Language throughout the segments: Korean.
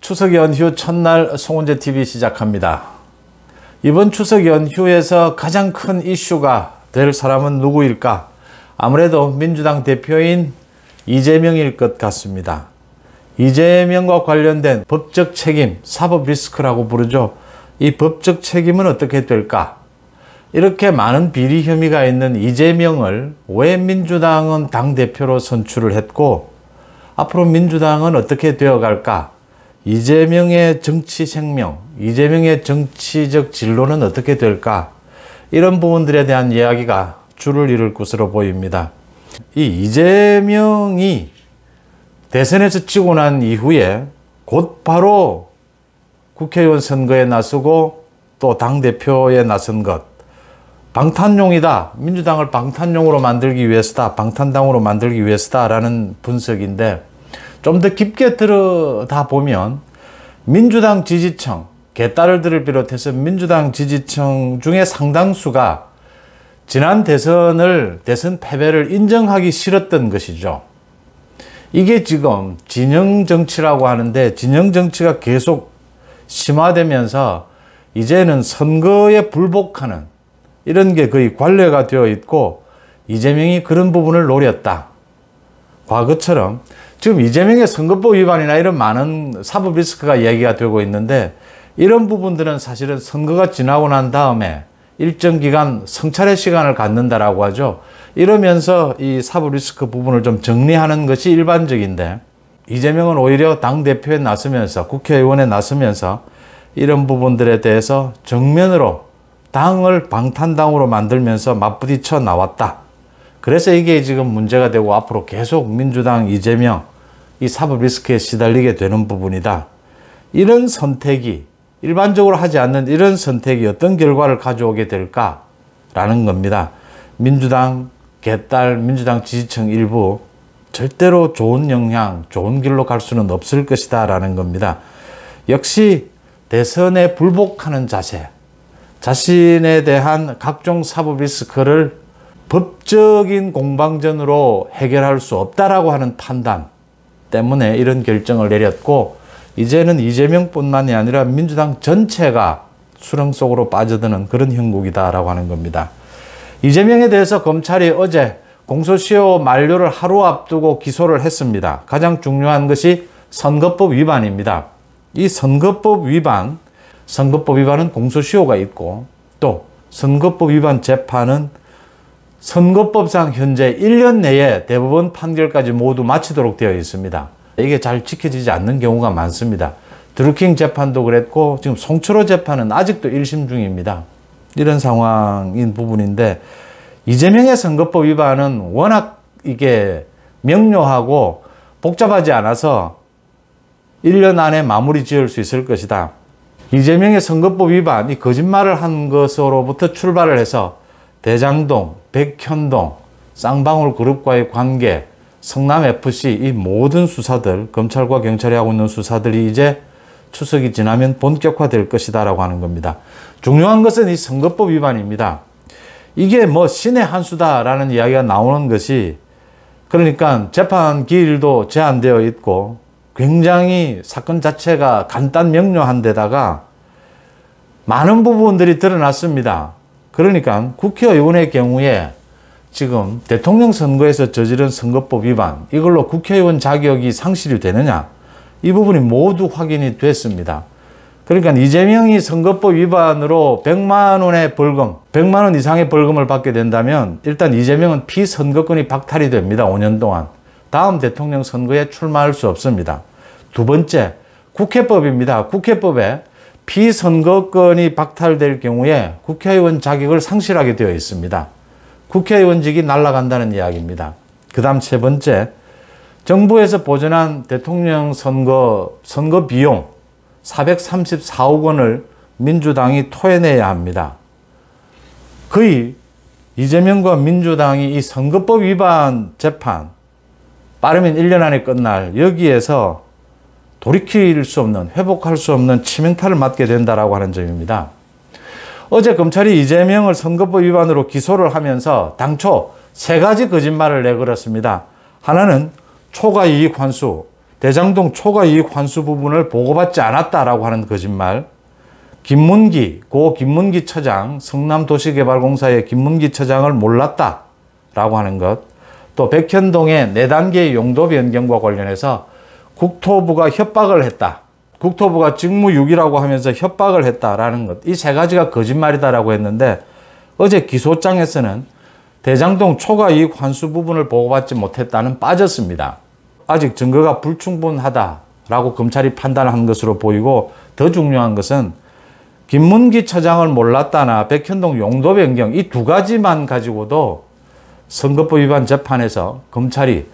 추석 연휴 첫날 송은재 TV 시작합니다. 이번 추석 연휴에서 가장 큰 이슈가 될 사람은 누구일까? 아무래도 민주당 대표인 이재명일 것 같습니다. 이재명과 관련된 법적 책임, 사법 리스크라고 부르죠. 이 법적 책임은 어떻게 될까? 이렇게 많은 비리 혐의가 있는 이재명을 왜 민주당은 당대표로 선출을 했고, 앞으로 민주당은 어떻게 되어갈까? 이재명의 정치 생명, 이재명의 정치적 진로는 어떻게 될까? 이런 부분들에 대한 이야기가 줄을 이룰 것으로 보입니다. 이 이재명이 대선에서 지고 난 이후에 곧바로 국회의원 선거에 나서고 또 당대표에 나선 것, 방탄용이다, 민주당을 방탄용으로 만들기 위해서다, 방탄당으로 만들기 위해서다라는 분석인데, 좀 더 깊게 들여다 보면 민주당 지지층, 개딸들을 비롯해서 민주당 지지층 중에 상당수가 지난 대선 패배를 인정하기 싫었던 것이죠. 이게 지금 진영 정치라고 하는데, 진영 정치가 계속 심화되면서 이제는 선거에 불복하는 이런 게 거의 관례가 되어 있고, 이재명이 그런 부분을 노렸다. 과거처럼 지금 이재명의 선거법 위반이나 이런 많은 사법 리스크가 얘기가 되고 있는데, 이런 부분들은 사실은 선거가 지나고 난 다음에 일정 기간 성찰의 시간을 갖는다라고 하죠. 이러면서 이 사법 리스크 부분을 좀 정리하는 것이 일반적인데, 이재명은 오히려 당대표에 나서면서, 국회의원에 나서면서 이런 부분들에 대해서 정면으로 당을 방탄당으로 만들면서 맞부딪혀 나왔다. 그래서 이게 지금 문제가 되고 앞으로 계속 민주당 이재명 이 사법 리스크에 시달리게 되는 부분이다. 이런 선택이, 일반적으로 하지 않는 이런 선택이 어떤 결과를 가져오게 될까라는 겁니다. 민주당 개딸, 민주당 지지층 일부 절대로 좋은 영향, 좋은 길로 갈 수는 없을 것이다 라는 겁니다. 역시 대선에 불복하는 자세, 자신에 대한 각종 사법 리스크를 법적인 공방전으로 해결할 수 없다라고 하는 판단 때문에 이런 결정을 내렸고, 이제는 이재명뿐만이 아니라 민주당 전체가 수렁 속으로 빠져드는 그런 형국이다라고 하는 겁니다. 이재명에 대해서 검찰이 어제 공소시효 만료를 하루 앞두고 기소를 했습니다. 가장 중요한 것이 선거법 위반입니다. 이 선거법 위반은 공소시효가 있고, 또 선거법 위반 재판은 선거법상 현재 1년 내에 대법원 판결까지 모두 마치도록 되어 있습니다. 이게 잘 지켜지지 않는 경우가 많습니다. 드루킹 재판도 그랬고, 지금 송철호 재판은 아직도 1심 중입니다. 이런 상황인 부분인데, 이재명의 선거법 위반은 워낙 이게 명료하고 복잡하지 않아서 1년 안에 마무리 지을 수 있을 것이다. 이재명의 선거법 위반, 이 거짓말을 한 것으로부터 출발을 해서 대장동, 백현동, 쌍방울 그룹과의 관계, 성남FC, 이 모든 수사들, 검찰과 경찰이 하고 있는 수사들이 이제 추석이 지나면 본격화될 것이다 라고 하는 겁니다. 중요한 것은 이 선거법 위반입니다. 이게 뭐 신의 한 수다라는 이야기가 나오는 것이, 그러니까 재판 기일도 제한되어 있고 굉장히 사건 자체가 간단 명료한 데다가 많은 부분들이 드러났습니다. 그러니까 국회의원의 경우에 지금 대통령 선거에서 저지른 선거법 위반, 이걸로 국회의원 자격이 상실이 되느냐, 이 부분이 모두 확인이 됐습니다. 그러니까 이재명이 선거법 위반으로 100만 원의 벌금, 100만 원 이상의 벌금을 받게 된다면 일단 이재명은 피선거권이 박탈이 됩니다. 5년 동안. 다음 대통령 선거에 출마할 수 없습니다. 두 번째, 국회법입니다. 국회법에 피선거권이 박탈될 경우에 국회의원 자격을 상실하게 되어 있습니다. 국회의원직이 날아간다는 이야기입니다. 그 다음 세 번째, 정부에서 보전한 대통령 선거 비용 434억 원을 민주당이 토해내야 합니다. 거의 이재명과 민주당이 이 선거법 위반 재판 빠르면 1년 안에 끝날, 여기에서 돌이킬 수 없는, 회복할 수 없는 치명타를 맞게 된다라고 하는 점입니다. 어제 검찰이 이재명을 선거법 위반으로 기소를 하면서 당초 세 가지 거짓말을 내걸었습니다. 하나는 초과 이익 환수, 대장동 초과이익 환수 부분을 보고받지 않았다라고 하는 거짓말, 김문기, 고 김문기 처장, 성남도시개발공사의 김문기 처장을 몰랐다라고 하는 것, 또 백현동의 4단계의 용도 변경과 관련해서 국토부가 협박을 했다. 국토부가 직무유기라고 하면서 협박을 했다라는 것. 이 3가지가 거짓말이다라고 했는데 어제 기소장에서는 대장동 초과이익 환수 부분을 보고받지 못했다는 빠졌습니다. 아직 증거가 불충분하다라고 검찰이 판단한 것으로 보이고, 더 중요한 것은 김문기 처장을 몰랐다나 백현동 용도 변경 이 2가지만 가지고도 선거법 위반 재판에서 검찰이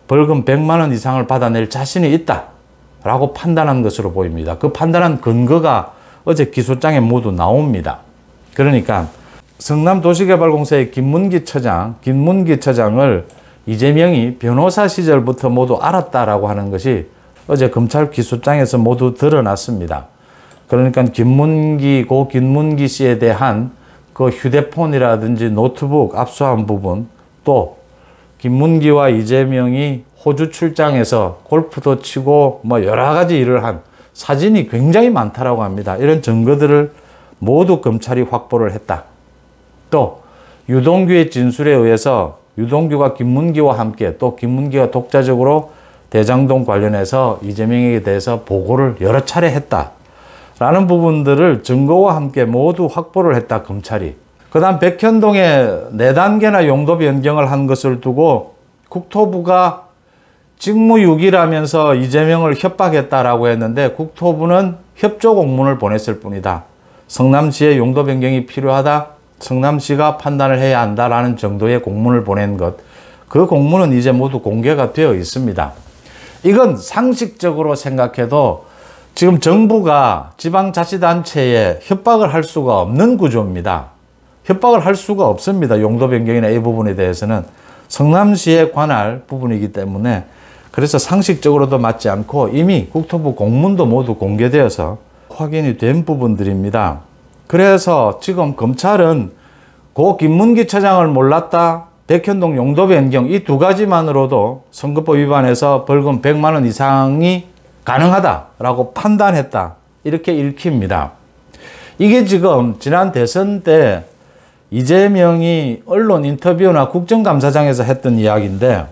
벌금 100만 원 이상을 받아낼 자신이 있다라고 판단한 것으로 보입니다. 그 판단한 근거가 어제 기소장에 모두 나옵니다. 그러니까 성남도시개발공사의 김문기 처장을 이재명이 변호사 시절부터 모두 알았다라고 하는 것이 어제 검찰 기소장에서 모두 드러났습니다. 그러니까 고 김문기 씨에 대한 그 휴대폰이라든지 노트북 압수한 부분, 또 김문기와 이재명이 호주 출장에서 골프도 치고 뭐 여러 가지 일을 한 사진이 굉장히 많다라고 합니다. 이런 증거들을 모두 검찰이 확보를 했다. 또 유동규의 진술에 의해서 유동규가 김문기와 함께, 또 김문기가 독자적으로 대장동 관련해서 이재명에게 대해서 보고를 여러 차례 했다라는 부분들을 증거와 함께 모두 확보를 했다, 검찰이. 그 다음 백현동에 4단계나 용도 변경을 한 것을 두고 국토부가 직무유기라면서 이재명을 협박했다라고 했는데, 국토부는 협조 공문을 보냈을 뿐이다. 성남시의 용도 변경이 필요하다, 성남시가 판단을 해야 한다라는 정도의 공문을 보낸 것, 그 공문은 이제 모두 공개가 되어 있습니다. 이건 상식적으로 생각해도 지금 정부가 지방자치단체에 협박을 할 수가 없는 구조입니다. 협박을 할 수가 없습니다. 용도 변경이나 이 부분에 대해서는 성남시에 관할 부분이기 때문에, 그래서 상식적으로도 맞지 않고 이미 국토부 공문도 모두 공개되어서 확인이 된 부분들입니다. 그래서 지금 검찰은 고 김문기 처장을 몰랐다, 백현동 용도 변경 이 2가지만으로도 선거법 위반해서 벌금 100만 원 이상이 가능하다라고 판단했다, 이렇게 읽힙니다. 이게 지금 지난 대선 때 이재명이 언론 인터뷰나 국정감사장에서 했던 이야기인데,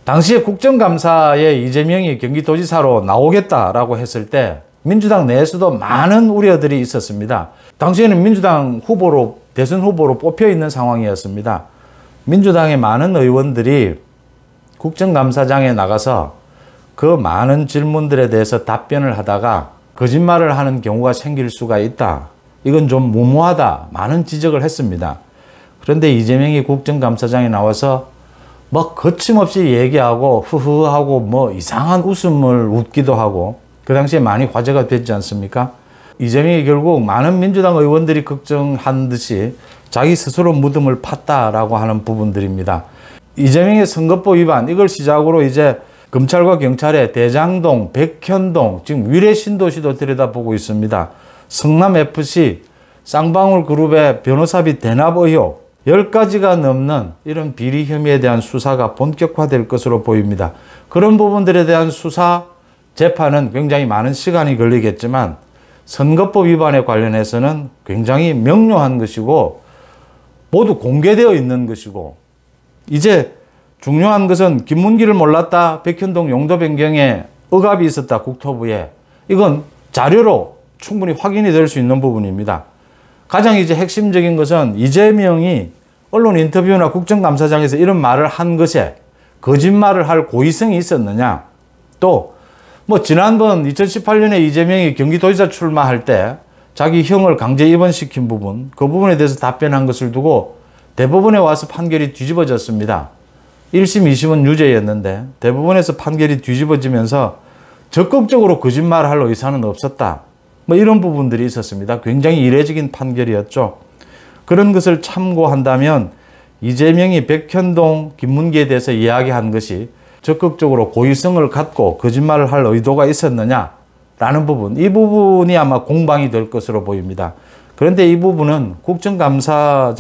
당시에 국정감사에 이재명이 경기도지사로 나오겠다라고 했을 때 민주당 내에서도 많은 우려들이 있었습니다. 당시에는 민주당 후보로, 대선 후보로 뽑혀 있는 상황이었습니다. 민주당의 많은 의원들이 국정감사장에 나가서 그 많은 질문들에 대해서 답변을 하다가 거짓말을 하는 경우가 생길 수가 있다, 이건 좀 무모하다, 많은 지적을 했습니다. 그런데 이재명이 국정감사장에 나와서 뭐 거침없이 얘기하고 흐흐하고 뭐 이상한 웃음을 웃기도 하고, 그 당시에 많이 화제가 됐지 않습니까? 이재명이 결국 많은 민주당 의원들이 걱정한 듯이 자기 스스로 무덤을 팠다라고 하는 부분들입니다. 이재명의 선거법 위반, 이걸 시작으로 이제 검찰과 경찰의 대장동, 백현동, 지금 위례 신도시도 들여다보고 있습니다. 성남FC, 쌍방울그룹의 변호사비 대납 의혹, 10가지가 넘는 이런 비리 혐의에 대한 수사가 본격화될 것으로 보입니다. 그런 부분들에 대한 수사, 재판은 굉장히 많은 시간이 걸리겠지만 선거법 위반에 관련해서는 굉장히 명료한 것이고 모두 공개되어 있는 것이고, 이제 중요한 것은 김문기를 몰랐다, 백현동 용도 변경에 억압이 있었다, 국토부에. 이건 자료로 충분히 확인이 될 수 있는 부분입니다. 가장 이제 핵심적인 것은 이재명이 언론 인터뷰나 국정감사장에서 이런 말을 한 것에 거짓말을 할 고의성이 있었느냐. 또 뭐 지난번 2018년에 이재명이 경기도지사 출마할 때 자기 형을 강제 입원시킨 부분, 그 부분에 대해서 답변한 것을 두고 대법원에 와서 판결이 뒤집어졌습니다. 1심, 2심은 유죄였는데 대법원에서 판결이 뒤집어지면서 적극적으로 거짓말을 할 의사는 없었다, 뭐 이런 부분들이 있었습니다. 굉장히 이례적인 판결이었죠. 그런 것을 참고한다면 이재명이 백현동, 김문기에 대해서 이야기한 것이 적극적으로 고의성을 갖고 거짓말을 할 의도가 있었느냐라는 부분, 이 부분이 아마 공방이 될 것으로 보입니다. 그런데 이 부분은 국정감사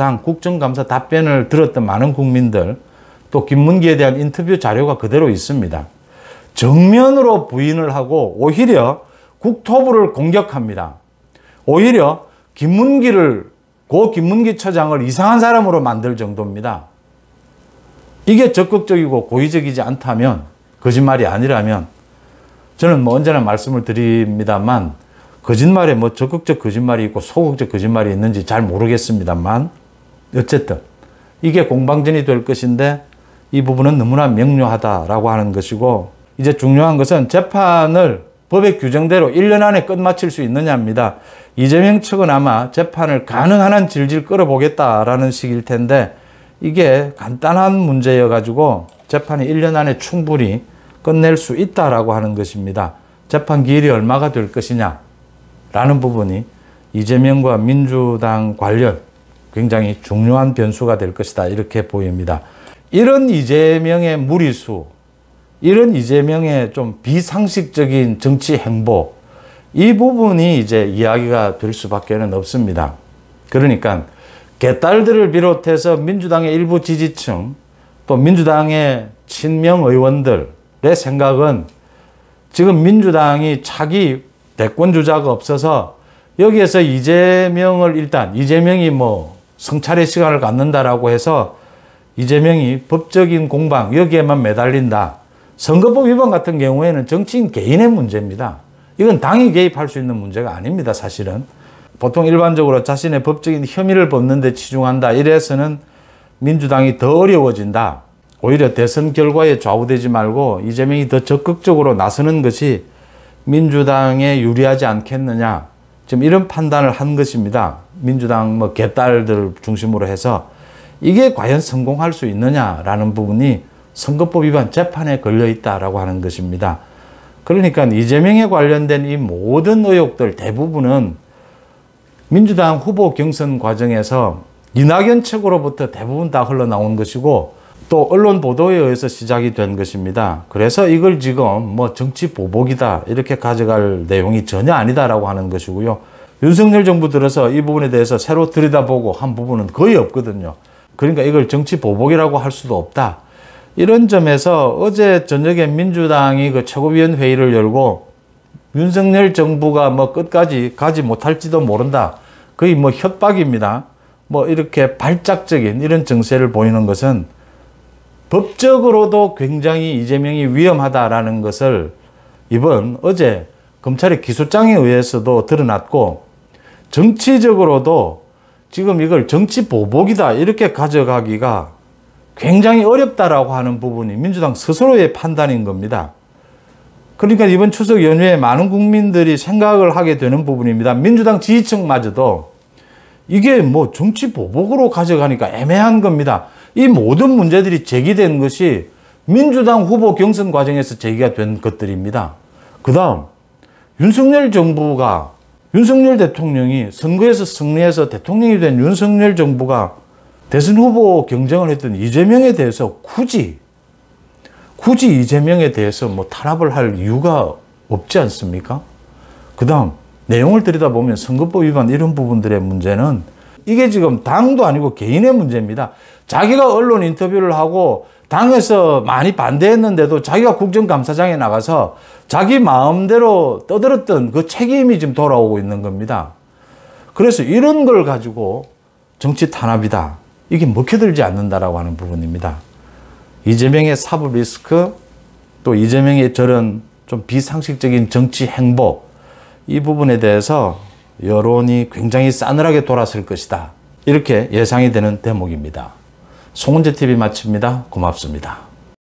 답변을 들었던 많은 국민들, 또 김문기에 대한 인터뷰 자료가 그대로 있습니다. 정면으로 부인을 하고 오히려 국토부를 공격합니다. 오히려 고 김문기 처장을 이상한 사람으로 만들 정도입니다. 이게 적극적이고 고의적이지 않다면, 거짓말이 아니라면, 저는 언제나 말씀을 드립니다만, 거짓말에 적극적 거짓말이 있고 소극적 거짓말이 있는지 잘 모르겠습니다만, 어쨌든 이게 공방전이 될 것인데 이 부분은 너무나 명료하다라고 하는 것이고, 이제 중요한 것은 재판을 법의 규정대로 1년 안에 끝마칠 수 있느냐입니다. 이재명 측은 아마 재판을 가능한 한 질질 끌어보겠다라는 식일 텐데, 이게 간단한 문제여가지고 재판이 1년 안에 충분히 끝낼 수 있다라고 하는 것입니다. 재판 기일이 얼마가 될 것이냐라는 부분이 이재명과 민주당 관련 굉장히 중요한 변수가 될 것이다, 이렇게 보입니다. 이런 이재명의 무리수, 이런 이재명의 좀 비상식적인 정치 행보, 이 부분이 이제 이야기가 될 수밖에는 없습니다. 그러니까 개딸들을 비롯해서 민주당의 일부 지지층, 또 민주당의 친명 의원들의 생각은 지금 민주당이 차기 대권 주자가 없어서 여기에서 이재명을 일단 이재명이 성찰의 시간을 갖는다라고 해서 이재명이 법적인 공방 여기에만 매달린다. 선거법 위반 같은 경우에는 정치인 개인의 문제입니다. 이건 당이 개입할 수 있는 문제가 아닙니다, 사실은. 보통 일반적으로 자신의 법적인 혐의를 벗는 데 치중한다, 이래서는 민주당이 더 어려워진다. 오히려 대선 결과에 좌우되지 말고 이재명이 더 적극적으로 나서는 것이 민주당에 유리하지 않겠느냐, 지금 이런 판단을 한 것입니다. 민주당 개딸들 중심으로 해서 이게 과연 성공할 수 있느냐라는 부분이 선거법 위반 재판에 걸려 있다라고 하는 것입니다. 그러니까 이재명에 관련된 이 모든 의혹들 대부분은 민주당 후보 경선 과정에서 이낙연 측으로부터 대부분 다 흘러나온 것이고, 또 언론 보도에 의해서 시작이 된 것입니다. 그래서 이걸 지금 정치 보복이다 이렇게 가져갈 내용이 전혀 아니다라고 하는 것이고요. 윤석열 정부 들어서 이 부분에 대해서 새로 들여다보고 한 부분은 거의 없거든요. 그러니까 이걸 정치 보복이라고 할 수도 없다. 이런 점에서 어제 저녁에 민주당이 그 최고위원회의를 열고 윤석열 정부가 끝까지 가지 못할지도 모른다, 거의 협박입니다. 이렇게 발작적인 이런 정세를 보이는 것은 법적으로도 굉장히 이재명이 위험하다라는 것을 어제 검찰의 기소장에 의해서도 드러났고, 정치적으로도 지금 이걸 정치 보복이다 이렇게 가져가기가 굉장히 어렵다라고 하는 부분이 민주당 스스로의 판단인 겁니다. 그러니까 이번 추석 연휴에 많은 국민들이 생각을 하게 되는 부분입니다. 민주당 지지층마저도 이게 정치 보복으로 가져가니까 애매한 겁니다. 이 모든 문제들이 제기된 것이 민주당 후보 경선 과정에서 제기가 된 것들입니다. 그 다음 윤석열 대통령이 선거에서 승리해서 대통령이 된 윤석열 정부가 대선 후보 경쟁을 했던 이재명에 대해서 굳이 이재명에 대해서 탄압을 할 이유가 없지 않습니까? 그 다음 내용을 들여다보면 선거법 위반 이런 부분들의 문제는 이게 지금 당도 아니고 개인의 문제입니다. 자기가 언론 인터뷰를 하고 당에서 많이 반대했는데도 자기가 국정감사장에 나가서 자기 마음대로 떠들었던 그 책임이 지금 돌아오고 있는 겁니다. 그래서 이런 걸 가지고 정치 탄압이다, 이게 먹혀들지 않는다라고 하는 부분입니다. 이재명의 사법 리스크, 또 이재명의 저런 좀 비상식적인 정치 행보, 이 부분에 대해서 여론이 굉장히 싸늘하게 돌아설 것이다, 이렇게 예상이 되는 대목입니다. 송은재 TV 마칩니다. 고맙습니다.